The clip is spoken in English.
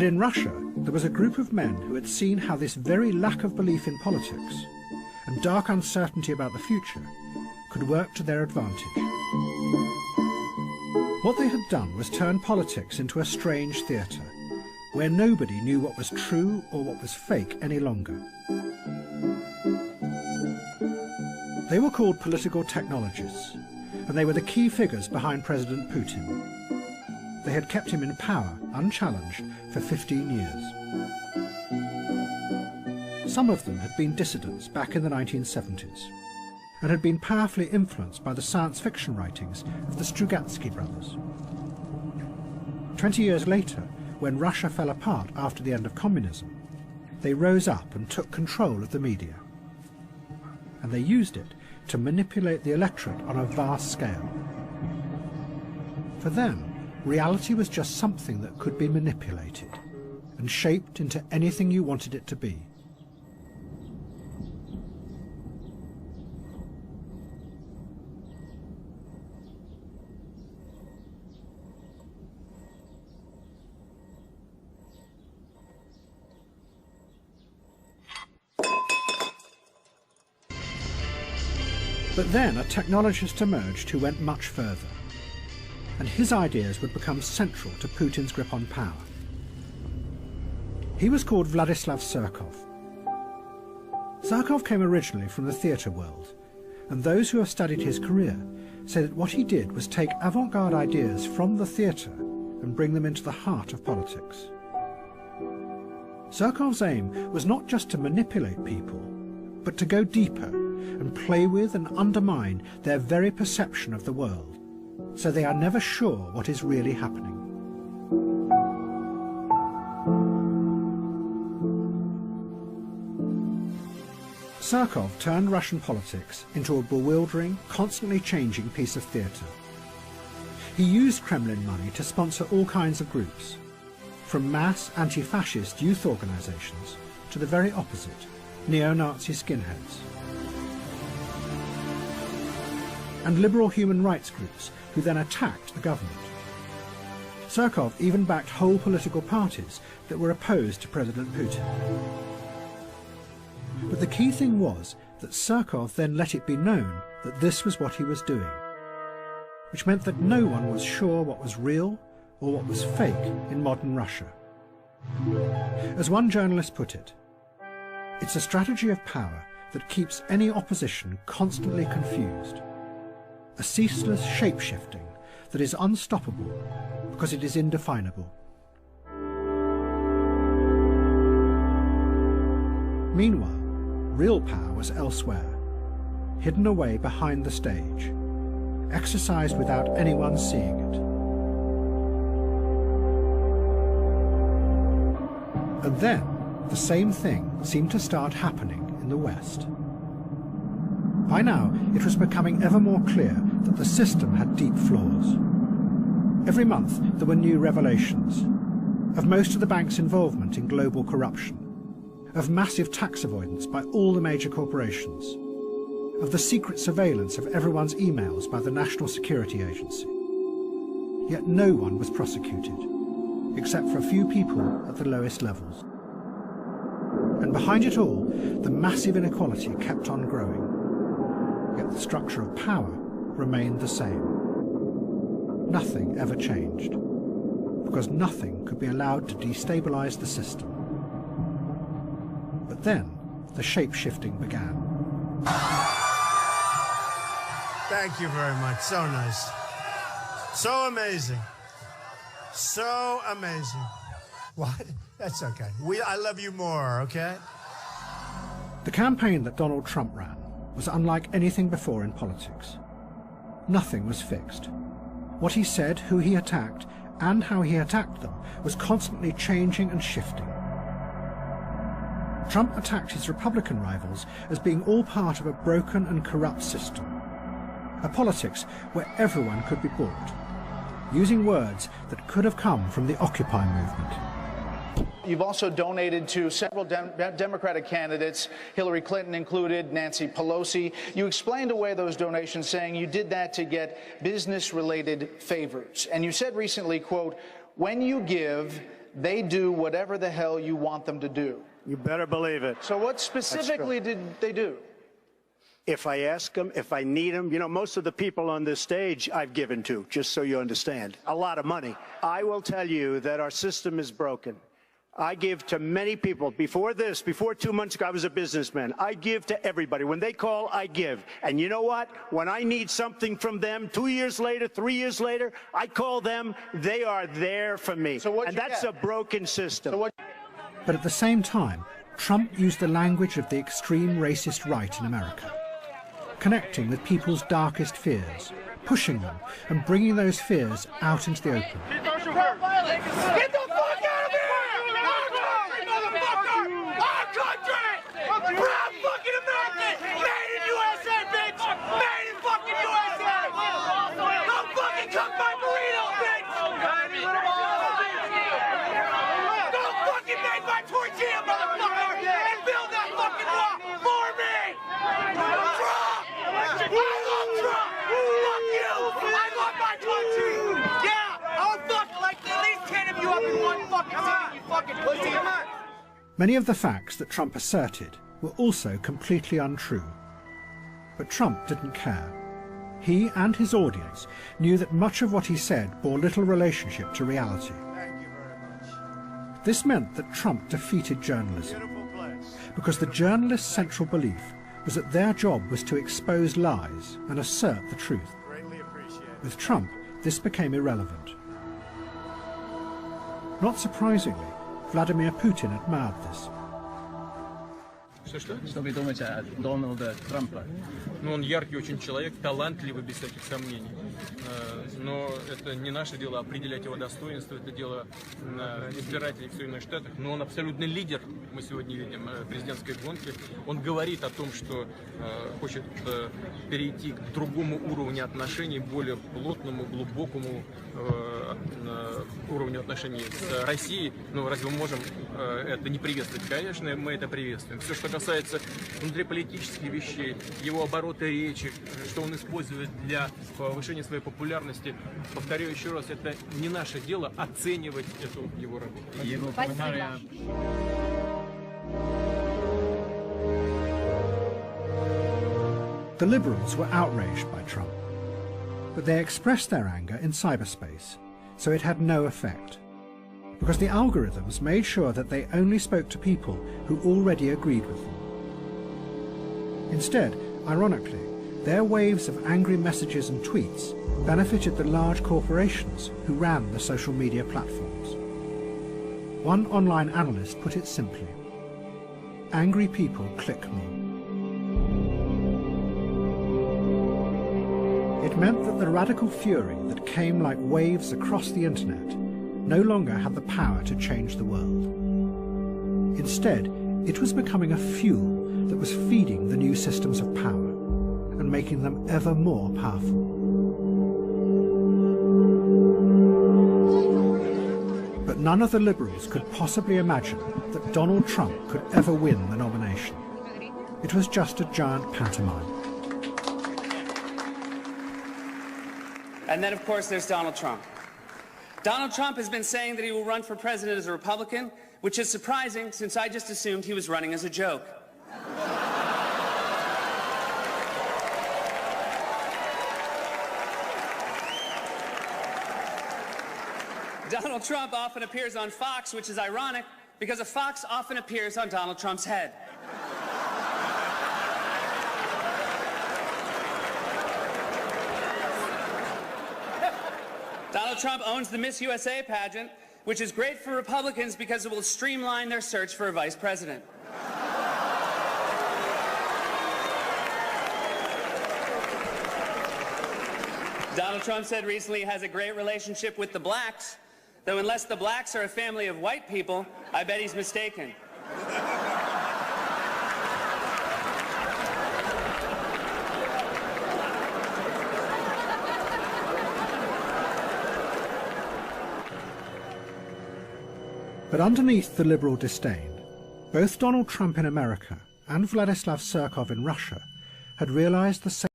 But in Russia, there was a group of men who had seen how this very lack of belief in politics and dark uncertainty about the future could work to their advantage. What they had done was turn politics into a strange theatre, where nobody knew what was true or what was fake any longer. They were called political technologists, and they were the key figures behind President Putin. They had kept him in power, unchallenged, for 15 years. Some of them had been dissidents back in the 1970s, and had been powerfully influenced by the science fiction writings of the Strugatsky brothers. 20 years later, when Russia fell apart after the end of communism, they rose up and took control of the media. And they used it to manipulate the electorate on a vast scale. For them, reality was just something that could be manipulated and shaped into anything you wanted it to be. But then a technologist emerged who went much further, and his ideas would become central to Putin's grip on power. He was called Vladislav Surkov. Surkov came originally from the theatre world, and those who have studied his career say that what he did was take avant-garde ideas from the theatre and bring them into the heart of politics. Surkov's aim was not just to manipulate people, but to go deeper and play with and undermine their very perception of the world, so they are never sure what is really happening. Surkov turned Russian politics into a bewildering, constantly changing piece of theatre. He used Kremlin money to sponsor all kinds of groups, from mass anti-fascist youth organisations to the very opposite, neo-Nazi skinheads. And liberal human rights groups who then attacked the government. Surkov even backed whole political parties that were opposed to President Putin. But the key thing was that Surkov then let it be known that this was what he was doing, which meant that no one was sure what was real or what was fake in modern Russia. As one journalist put it, it's a strategy of power that keeps any opposition constantly confused. A ceaseless shape-shifting that is unstoppable because it is indefinable. Meanwhile, real power was elsewhere, hidden away behind the stage, exercised without anyone seeing it. And then, the same thing seemed to start happening in the West. By now, it was becoming ever more clear that the system had deep flaws. Every month, there were new revelations of most of the bank's involvement in global corruption, of massive tax avoidance by all the major corporations, of the secret surveillance of everyone's emails by the National Security Agency. Yet no one was prosecuted, except for a few people at the lowest levels. And behind it all, the massive inequality kept on growing. Yet the structure of power remained the same. Nothing ever changed, because nothing could be allowed to destabilize the system. But then, the shape-shifting began. Thank you very much. So nice. So amazing. So amazing. What? That's okay. I love you more, okay? The campaign that Donald Trump ran was unlike anything before in politics. Nothing was fixed. What he said, who he attacked, and how he attacked them was constantly changing and shifting. Trump attacked his Republican rivals as being all part of a broken and corrupt system, a politics where everyone could be bought, using words that could have come from the Occupy movement. You've also donated to several Democratic candidates, Hillary Clinton included, Nancy Pelosi. You explained away those donations, saying you did that to get business-related favors. And you said recently, quote, when you give, they do whatever the hell you want them to do. You better believe it. So what specifically did they do? If I ask them, if I need them, you know, most of the people on this stage I've given to, just so you understand, a lot of money. I will tell you that our system is broken. I give to many people. Before 2 months ago, I was a businessman. I give to everybody. When they call, I give. And you know what? When I need something from them, 2 years later, 3 years later, I call them. They are there for me. And that's a broken system. But at the same time, Trump used the language of the extreme racist right in America, connecting with people's darkest fears, pushing them and bringing those fears out into the open. Get the fuck out of here! Our country, motherfucker! Our country! Proud fucking American! Made in USA, bitch! Made in fucking USA! Don't fucking cook my burrito, bitch! Don't fucking make my tortilla, motherfucker! And build that fucking wall for me! Trump! I love Trump! Fuck you! I love my country! Yeah! I'll fuck like at least 10 of you up in one fucking city, you fucking pussy! Come on! Many of the facts that Trump asserted were also completely untrue. But Trump didn't care. He and his audience knew that much of what he said bore little relationship to reality. Thank you very much. This meant that Trump defeated journalism, Beautiful place. because the journalists' central belief was that their job was to expose lies and assert the truth. Greatly appreciated. With Trump, this became irrelevant. Not surprisingly, Vladimir Putin admired this. Что вы думаете о Дональде Трампе? Ну, он яркий очень человек, талантливый, без всяких сомнений. Но это не наше дело определять его достоинство, это дело избирателей в Соединенных Штатах. Но он абсолютный лидер, мы сегодня видим, президентской гонки. Он говорит о том, что хочет перейти к другому уровню отношений, более плотному, глубокому уровню отношений с Россией. Ну, разве мы можем это не приветствовать? Конечно, мы это приветствуем. Все, что касается внутриполитических вещей, его обороты речи, что он использует для повышения своей популярности, повторяю еще раз, это не наше дело оценивать эту его работу. The liberals were outraged by Trump, but they expressed their anger in cyberspace, so it had no effect, because the algorithms made sure that they only spoke to people who already agreed with them. Instead, ironically, their waves of angry messages and tweets benefited the large corporations who ran the social media platforms. One online analyst put it simply: angry people click more. It meant that the radical fury that came like waves across the internet no longer had the power to change the world. Instead, it was becoming a fuel that was feeding the new systems of power and making them ever more powerful. But none of the liberals could possibly imagine that Donald Trump could ever win the nomination. It was just a giant pantomime. And then, of course, there's Donald Trump. Donald Trump has been saying that he will run for president as a Republican, which is surprising since I just assumed he was running as a joke. Donald Trump often appears on Fox, which is ironic because a fox often appears on Donald Trump's head. Donald Trump owns the Miss USA pageant, which is great for Republicans because it will streamline their search for a vice president. Donald Trump said recently he has a great relationship with the blacks, though unless the blacks are a family of white people, I bet he's mistaken. But underneath the liberal disdain, both Donald Trump in America and Vladislav Surkov in Russia had realized the same